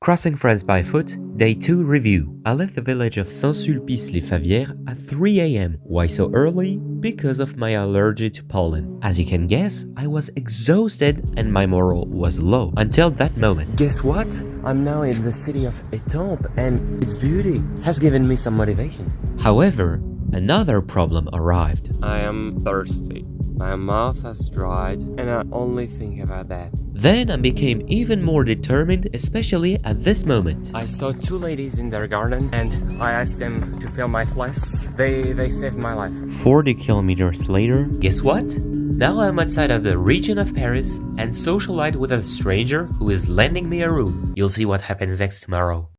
Crossing France by foot, Day 2 review. I left the village of Saint-Sulpice-les-Favières at 3 a.m. Why so early? Because of my allergy to pollen. As you can guess, I was exhausted and my morale was low until that moment. Guess what? I'm now in the city of Étampes and its beauty has given me some motivation. However, another problem arrived. I am thirsty. My mouth has dried and I only think about that. Then I became even more determined, especially at this moment. I saw two ladies in their garden and I asked them to fill my place. They saved my life. 40 kilometers later, guess what? Now I'm outside of the region of Paris and socialite with a stranger who is lending me a room. You'll see what happens next tomorrow.